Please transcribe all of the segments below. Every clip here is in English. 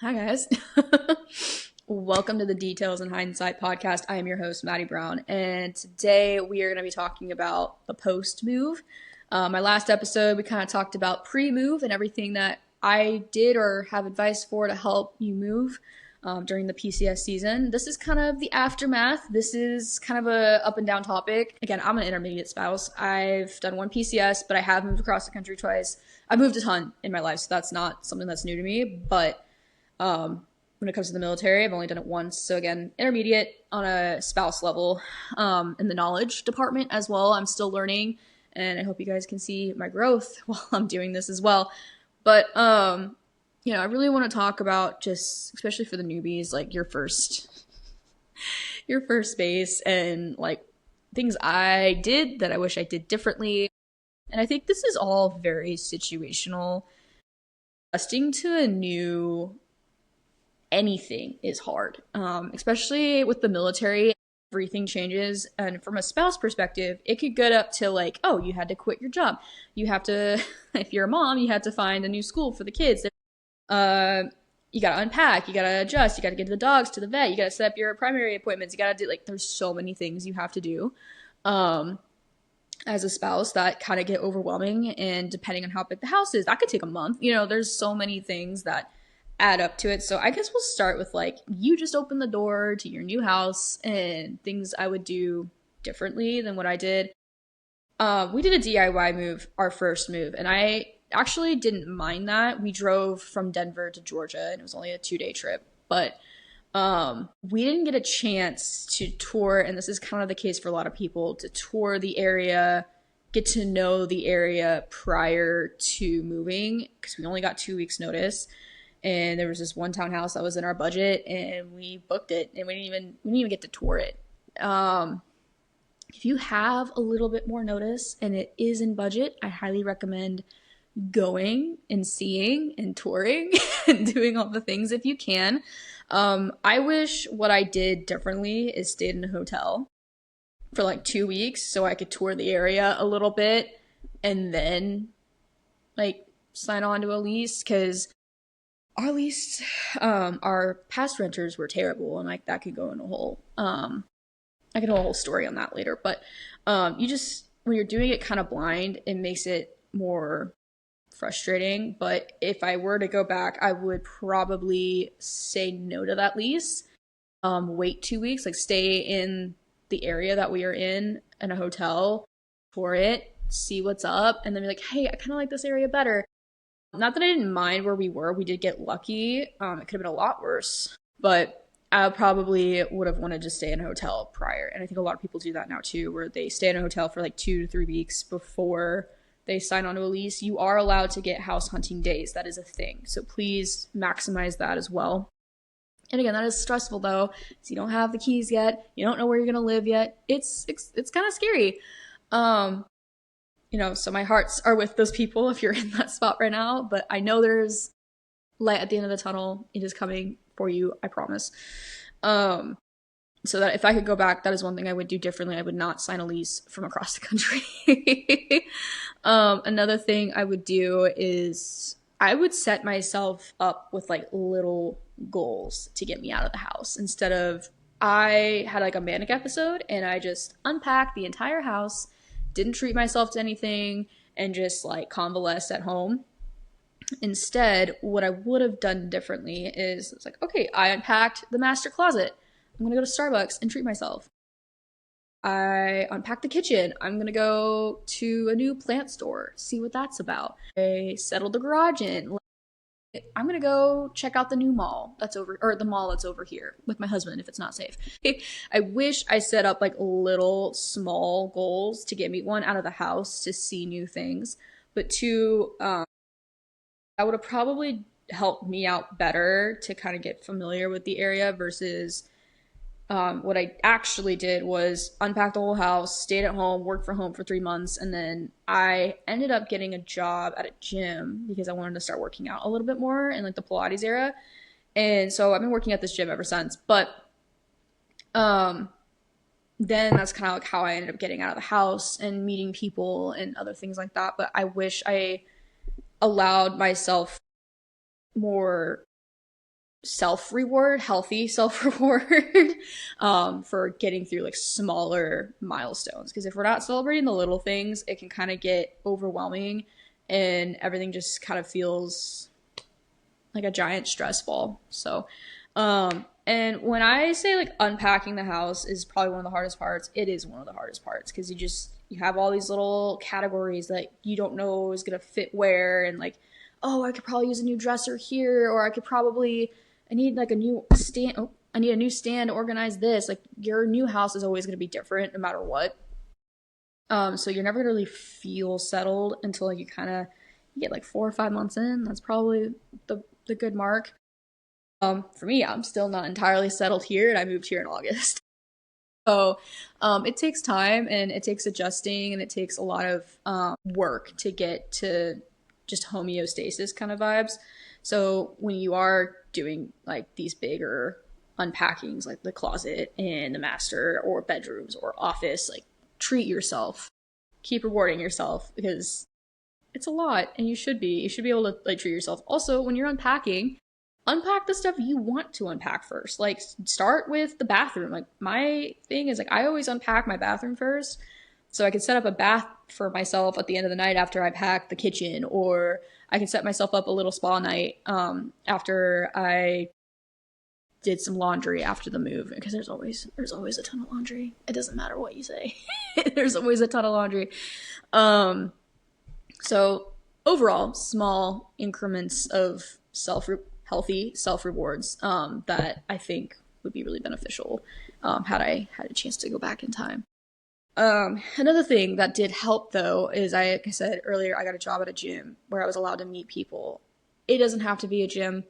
Hi, guys. Welcome to the Details in Hindsight podcast. I am your host, Maddy Brown, and today we are going to be talking about the post move. My last episode, we kind of talked about pre move and everything that I did or have advice for to help you move during the PCS season. This is kind of the aftermath. This is kind of a up and down topic. Again, I'm an intermediate spouse. I've done one PCS, but I have moved across the country twice. I've moved a ton in my life, so that's not something that's new to me, but when it comes to the military, I've only done it once. So again, intermediate on a spouse level, in the knowledge department as well. I'm still learning, and I hope you guys can see my growth while I'm doing this as well. But, I really want to talk about just, especially for the newbies, like your first base and like things I did that I wish I did differently. And I think this is all very situational. Adjusting to a new anything is hard, especially with the military. Everything changes, and from a spouse perspective, it could get up to like, oh, you had to quit your job. You have to, if you're a mom, you have to find a new school for the kids. You gotta unpack, you gotta adjust, you gotta get the dogs to the vet, you gotta set up your primary appointments, you gotta do, like, there's so many things you have to do. As a spouse, that kind of get overwhelming, and depending on how big the house is, that could take a month. There's so many things that add up to it. So I guess we'll start with like, you just opened the door to your new house and things I would do differently than what I did. We did a DIY move, our first move, and I actually didn't mind that. We drove from Denver to Georgia, and it was only a 2-day trip, but we didn't get a chance to tour, and this is kind of the case for a lot of people, to tour the area, get to know the area prior to moving, because we only got 2 weeks notice. And there was this one townhouse that was in our budget, and we booked it, and we didn't even get to tour it. If you have a little bit more notice and it is in budget, I highly recommend going and seeing and touring and doing all the things if you can. I wish what I did differently is stayed in a hotel for like 2 weeks so I could tour the area a little bit and then like sign on to a lease, because our lease, our past renters were terrible, and like that could go in a whole, I could do a whole story on that later. But you just, when you're doing it kind of blind, it makes it more frustrating. But if I were to go back, I would probably say no to that lease. Wait 2 weeks, like stay in the area that we are in a hotel, tour it, see what's up, and then be like, hey, I kind of like this area better. Not that I didn't mind where we were. We did get lucky. It could have been a lot worse, but I probably would have wanted to stay in a hotel prior. And I think a lot of people do that now too, where they stay in a hotel for like 2 to 3 weeks before they sign on to a lease. You are allowed to get house hunting days. That is a thing. So please maximize that as well. And again, that is stressful though, because you don't have the keys yet. You don't know where you're going to live yet. It's kind of scary. So my hearts are with those people if you're in that spot right now, but I know there's light at the end of the tunnel. It is coming for you, I promise. So that if I could go back, that is one thing I would do differently. I would not sign a lease from across the country. Another thing I would do is I would set myself up with like little goals to get me out of the house, instead of, I had like a manic episode and I just unpacked the entire house, didn't treat myself to anything, and just like convalesce at home. Instead, what I would have done differently is, it's like, okay, I unpacked the master closet. I'm gonna go to Starbucks and treat myself. I unpacked the kitchen. I'm gonna go to a new plant store, see what that's about. I settled the garage in. I'm gonna go check out the new mall that's over, or the mall that's over here with my husband if it's not safe. I wish I set up like little small goals to get me, one, out of the house to see new things, but two, that would have probably helped me out better to kind of get familiar with the area versus what I actually did was unpack the whole house, stayed at home, worked from home for 3 months, and then I ended up getting a job at a gym because I wanted to start working out a little bit more in like the Pilates era. And so I've been working at this gym ever since. But then that's kind of like how I ended up getting out of the house and meeting people and other things like that. But I wish I allowed myself more self-reward, healthy self-reward, for getting through like smaller milestones. Because if we're not celebrating the little things, it can kind of get overwhelming and everything just kind of feels like a giant stress ball. So, and when I say like unpacking the house is probably one of the hardest parts, it is one of the hardest parts because you have all these little categories that you don't know is gonna fit where, and like, oh, I could probably use a new dresser here, or I need like a new stand. Oh, I need a new stand to organize this. Like your new house is always gonna be different no matter what. So you're never gonna really feel settled until like you get like 4 or 5 months in. That's probably the good mark. For me, I'm still not entirely settled here, and I moved here in August. So it takes time and it takes adjusting and it takes a lot of work to get to just homeostasis kind of vibes. So when you are doing like these bigger unpackings, like the closet and the master or bedrooms or office, like treat yourself, keep rewarding yourself because it's a lot and you should be able to like treat yourself. Also, when you're unpacking, unpack the stuff you want to unpack first. Like start with the bathroom. Like my thing is like I always unpack my bathroom first so I can set up a bath for myself at the end of the night after I pack the kitchen, or I can set myself up a little spa night after I did some laundry after the move, because there's always a ton of laundry. It doesn't matter what you say. There's always a ton of laundry. So overall, small increments of healthy self-rewards that I think would be really beneficial had I had a chance to go back in time. Another thing that did help though is like I said earlier, I got a job at a gym where I was allowed to meet people. It doesn't have to be a gym.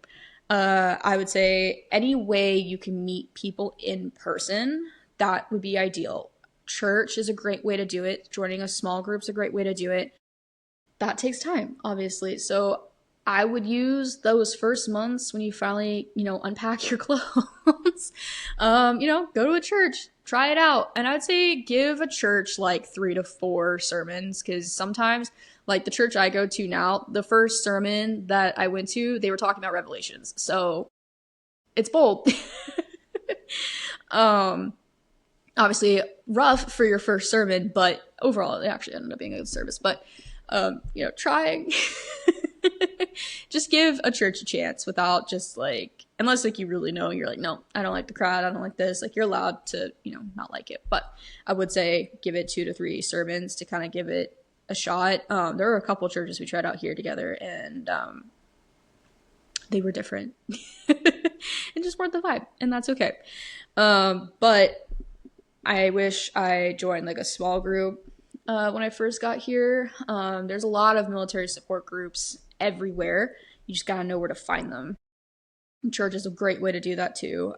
I would say any way you can meet people in person, that would be ideal. Church is a great way to do it. Joining a small group is a great way to do it. That takes time, obviously. So I would use those first months when you finally, unpack your clothes, go to a church, try it out. And I would say give a church like 3 to 4 sermons, because sometimes, like the church I go to now, the first sermon that I went to, they were talking about Revelations. So it's bold. Obviously rough for your first sermon, but overall it actually ended up being a good service. But, trying. Just give a church a chance without just like, unless like you really know, you're like, no, I don't like the crowd, I don't like this. Like you're allowed to, not like it. But I would say give it 2 to 3 sermons to kind of give it a shot. There were a couple churches we tried out here together, and they were different. It just weren't the vibe, and that's okay. But I wish I joined like a small group when I first got here. There's a lot of military support groups everywhere. You just gotta know where to find them. Church is a great way to do that too.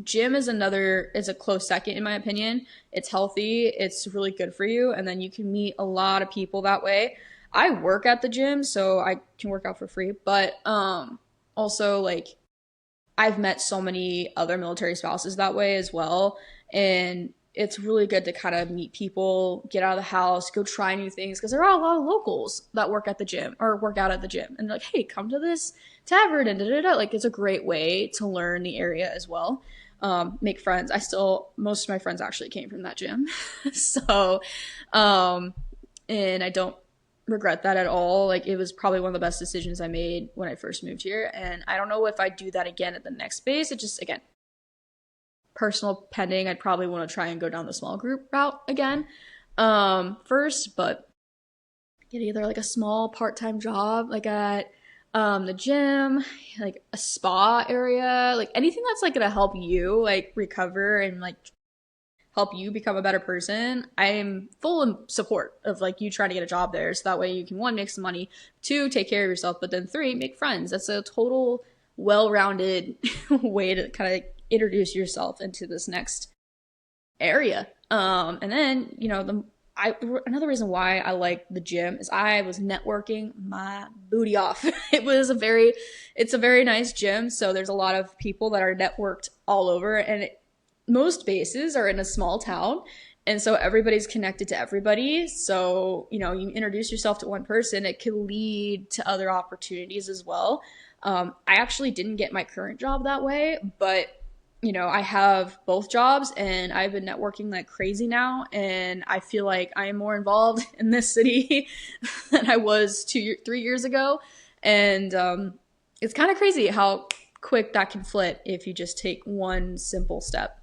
Gym is a close second in my opinion. It's healthy, it's really good for you, and then you can meet a lot of people that way. I work at the gym, so I can work out for free, but also like I've met so many other military spouses that way as well, and it's really good to kind of meet people, get out of the house, go try new things, because there are a lot of locals that work at the gym or work out at the gym, and they're like, hey, come to this tavern and da-da-da. Like it's a great way to learn the area as well. Make friends. Most of my friends actually came from that gym. So, and I don't regret that at all. Like it was probably one of the best decisions I made when I first moved here. And I don't know if I'd do that again at the next base. It just, again, personal pending. I'd probably want to try and go down the small group route again first, but get either like a small part-time job like at the gym, like a spa area, like anything that's like gonna help you like recover and like help you become a better person. I am full in support of like you trying to get a job there, so that way you can 1, make some money, 2, take care of yourself, but then 3, make friends. That's a total well-rounded way to kind of introduce yourself into this next area. And then another reason why I like the gym is I was networking my booty off. It's a very nice gym. So there's a lot of people that are networked all over, and most bases are in a small town. And so everybody's connected to everybody. So, you introduce yourself to one person, it can lead to other opportunities as well. I actually didn't get my current job that way, but I have both jobs and I've been networking like crazy now. And I feel like I am more involved in this city than I was 3 years ago. And it's kind of crazy how quick that can flip if you just take one simple step.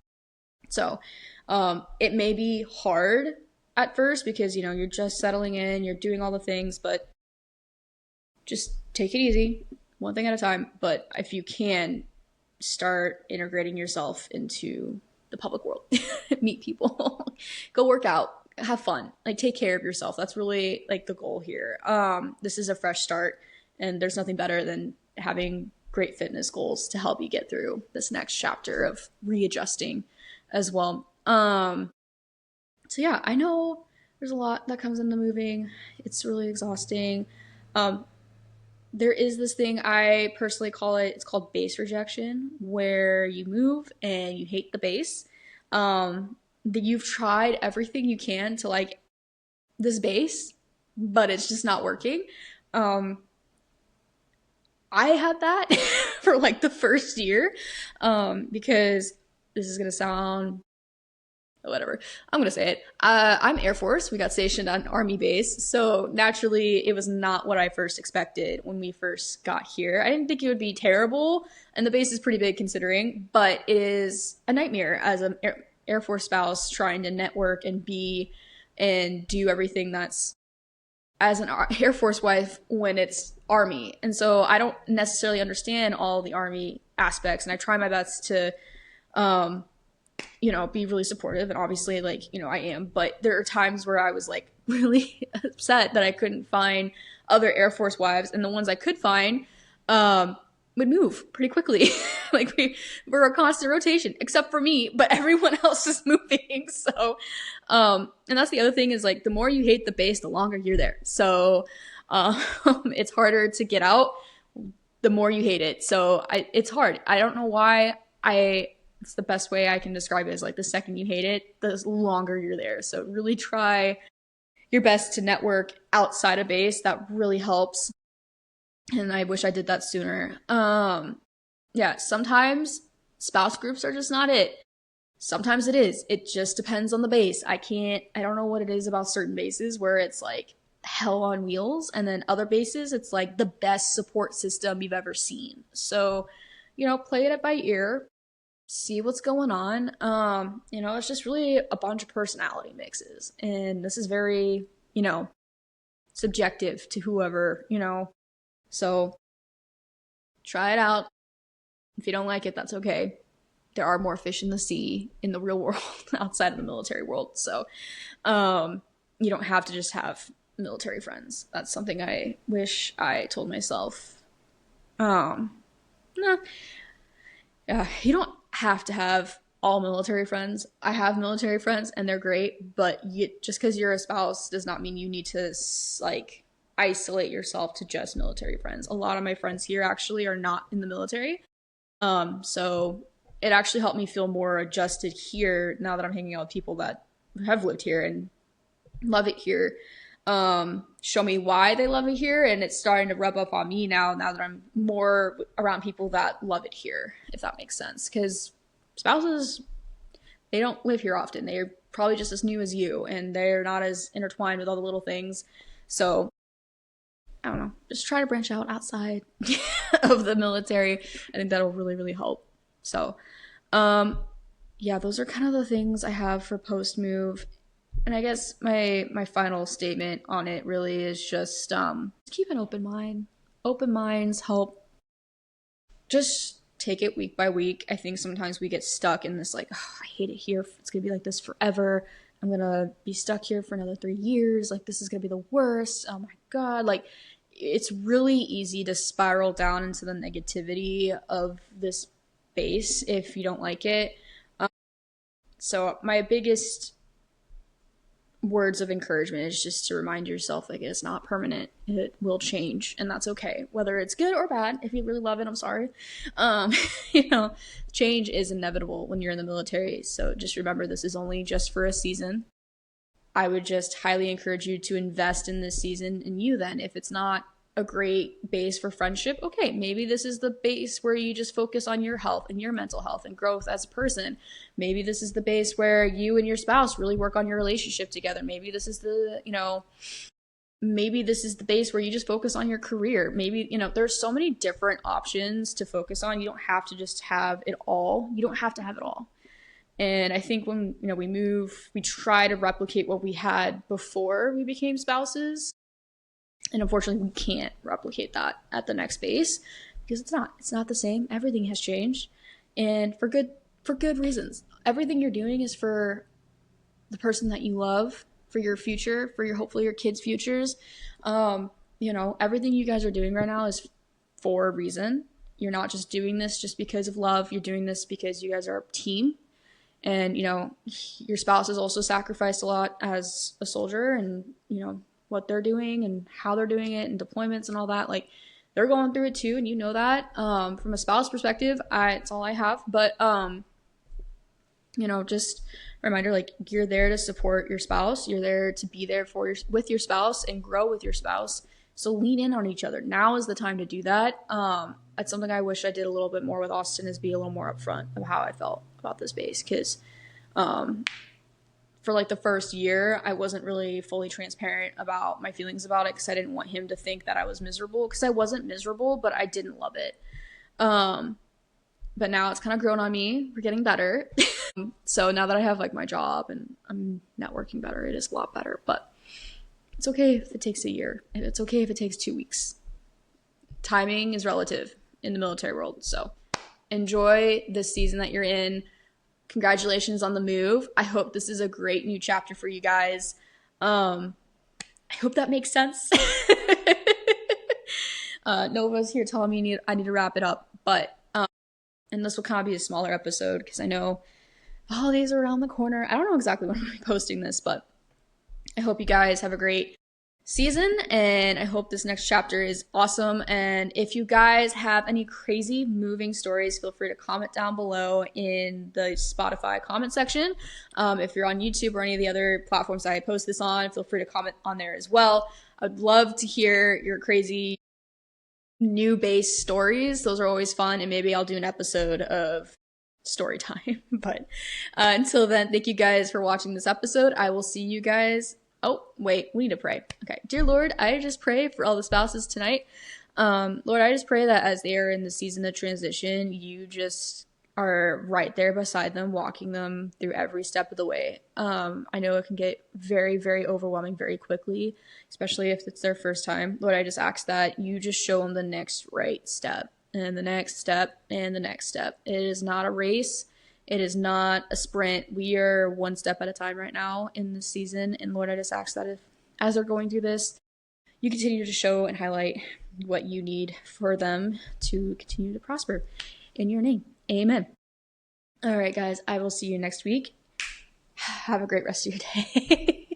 So it may be hard at first because, you're just settling in, you're doing all the things, but just take it easy, one thing at a time. But if you can, start integrating yourself into the public world, meet people, go work out, have fun, like take care of yourself. That's really like the goal here. This is a fresh start, and there's nothing better than having great fitness goals to help you get through this next chapter of readjusting as well. So yeah, I know there's a lot that comes into moving. It's really exhausting. There is this thing, I personally call it, it's called base rejection, where you move and you hate the base. That you've tried everything you can to like this base, but it's just not working. I had that for like the first year, because this is going to sound whatever. I'm going to say it. I'm Air Force. We got stationed on an Army base. So naturally, it was not what I first expected when we first got here. I didn't think it would be terrible. And the base is pretty big considering, but it is a nightmare as an Air Force spouse trying to network and be and do everything that's as an Air Force wife when it's Army. And so I don't necessarily understand all the Army aspects. And I try my best to, be really supportive, and obviously like, I am, but there are times where I was like really upset that I couldn't find other Air Force wives, and the ones I could find, would move pretty quickly. Like we're a constant rotation, except for me, but everyone else is moving. So, and that's the other thing is like, the more you hate the base, the longer you're there. So, it's harder to get out the more you hate it. So it's hard. I don't know why it's the best way I can describe it is like the second you hate it, the longer you're there. So really try your best to network outside of base. That really helps. And I wish I did that sooner. Yeah, sometimes spouse groups are just not it. Sometimes it is. It just depends on the base. I don't know what it is about certain bases where it's like hell on wheels, and then other bases, it's like the best support system you've ever seen. So, play it by ear. See what's going on. It's just really a bunch of personality mixes. And this is very, subjective to whoever, So try it out. If you don't like it, that's okay. There are more fish in the sea in the real world outside of the military world. So you don't have to just have military friends. That's something I wish I told myself. No. You don't have to have all military friends. I have military friends and they're great, but just because you're a spouse does not mean you need to like isolate yourself to just military friends. A lot of my friends here actually are not in the military. So it actually helped me feel more adjusted here now that I'm hanging out with people that have lived here and love it here. Show me why they love it here, and it's starting to rub up on me now that I'm more around people that love it here, if that makes sense. Because spouses, they don't live here often. They're probably just as new as you, and they're not as intertwined with all the little things. So I don't know, just try to branch out outside of the military. I think that'll really, really help. So yeah, those are kind of the things I have for post-move. And I guess my final statement on it really is just keep an open mind. Open minds help. Just take it week by week. I think sometimes we get stuck in this like, oh, I hate it here. It's going to be like this forever. I'm going to be stuck here for another 3 years. Like, this is going to be the worst. Oh my God. Like, it's really easy to spiral down into the negativity of this base if you don't like it. So my biggest words of encouragement is just to remind yourself like it's not permanent. It will change, and that's okay, whether it's good or bad. If you really love it, I'm sorry. Change is inevitable when you're in the military, so just remember this is only just for a season. I would just highly encourage you to invest in this season in you then. If it's not a great base for friendship. Okay, maybe this is the base where you just focus on your health and your mental health and growth as a person. Maybe this is the base where you and your spouse really work on your relationship together. Maybe this is the, maybe this is the base where you just focus on your career. Maybe, there's so many different options to focus on. You don't have to just have it all. You don't have to have it all. And I think when, we move, we try to replicate what we had before we became spouses. And unfortunately, we can't replicate that at the next base because it's not the same. Everything has changed, and for good reasons. Everything you're doing is for the person that you love, for your future, for hopefully your kids' futures. Everything you guys are doing right now is for a reason. You're not just doing this just because of love. You're doing this because you guys are a team. And, your spouse has also sacrificed a lot as a soldier, and, what they're doing and how they're doing it and deployments and all that. Like, they're going through it too, and that. From a spouse perspective, it's all I have. But, just a reminder, like, you're there to support your spouse. You're there to be there with your spouse and grow with your spouse. So lean in on each other. Now is the time to do that. That's something I wish I did a little bit more with Austin, is be a little more upfront of how I felt about this base. Because for like the first year, I wasn't really fully transparent about my feelings about it because I didn't want him to think that I was miserable, because I wasn't miserable, but I didn't love it. But now it's kind of grown on me. We're getting better. So now that I have like my job and I'm networking better, it is a lot better. But it's okay if it takes a year. And it's okay if it takes 2 weeks. Timing is relative in the military world. So enjoy this season that you're in. Congratulations on the move. I hope this is a great new chapter for you guys. I hope that makes sense. Nova's here telling me I need to wrap it up. But, and this will kind of be a smaller episode because I know the holidays are around the corner. I don't know exactly when I'm going to be posting this, but I hope you guys have a great season, and I hope this next chapter is awesome. And if you guys have any crazy moving stories, feel free to comment down below in the Spotify comment section. If you're on YouTube or any of the other platforms that I post this on, feel free to comment on there as well. I'd love to hear your crazy new base stories. Those are always fun, and maybe I'll do an episode of story time. But until then, thank you guys for watching this episode. I will see you guys. Oh, wait, we need to pray. Okay. Dear Lord, I just pray for all the spouses tonight. Lord, I just pray that as they are in the season of transition, you just are right there beside them, walking them through every step of the way. I know it can get very, very overwhelming very quickly, especially if it's their first time. Lord, I just ask that you just show them the next right step, and the next step, and the next step. It is not a race. It is not a sprint. We are one step at a time right now in this season. And Lord, I just ask that if, as they're going through this, you continue to show and highlight what you need for them to continue to prosper. In your name, amen. All right, guys, I will see you next week. Have a great rest of your day.